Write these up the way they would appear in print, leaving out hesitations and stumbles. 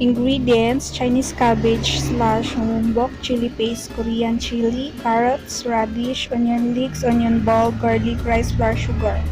Ingredients: Chinese cabbage slash bok chili paste, Korean chili, carrots, radish, onion leeks, onion ball, garlic, rice flour, sugar.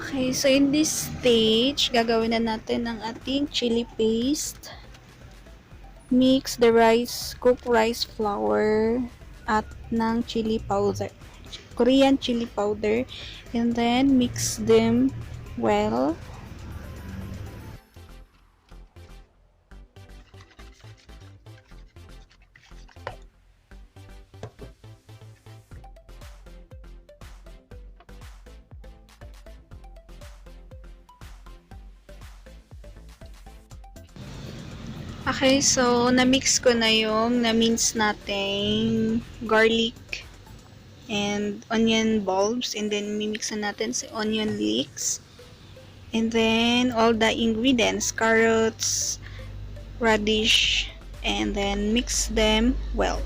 Okay, so in this stage, gagawin na natin ang ating chili paste. Mix the rice, cooked rice flour at ng chili powder, Korean chili powder, and then mix them well. Okay, so na-mix ko na yung na-mince nating garlic and onion bulbs, and then mimix na natin si onion leeks, and then all the ingredients, carrots, radish, and then mix them well.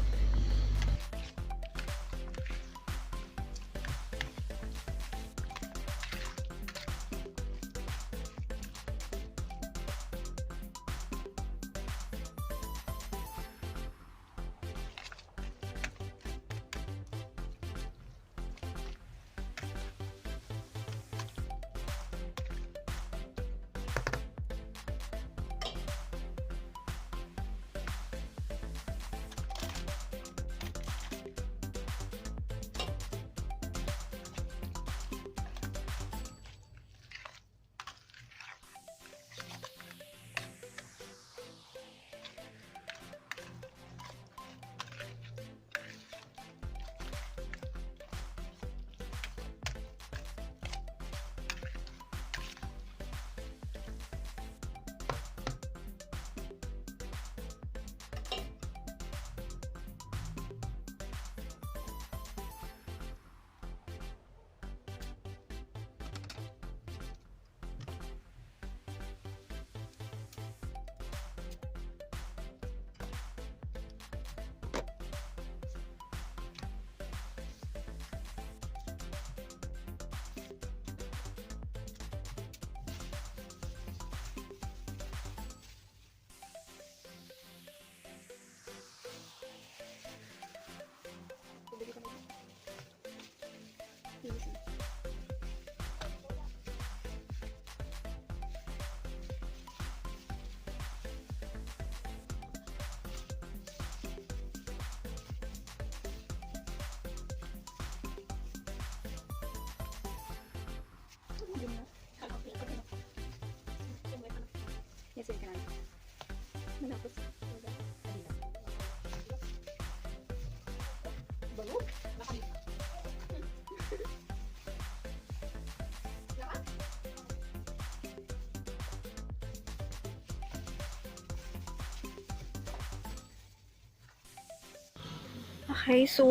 Okay, so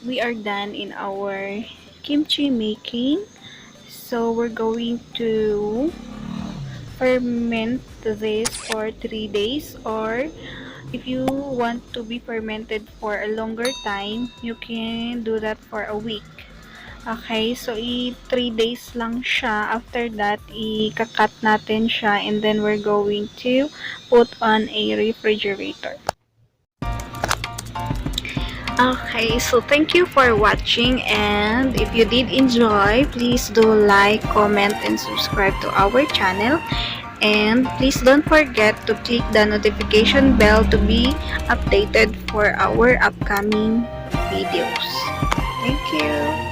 we are done in our kimchi making. So we're going to ferment this for 3 days, or if you want to be fermented for a longer time, you can do that for a week. Okay, so 3 days lang siya. After that, i-cut natin siya, and then we're going to put on a refrigerator. Okay, so thank you for watching, and if you did enjoy, please do like, comment, and subscribe to our channel. And please don't forget to click the notification bell to be updated for our upcoming videos. Thank you.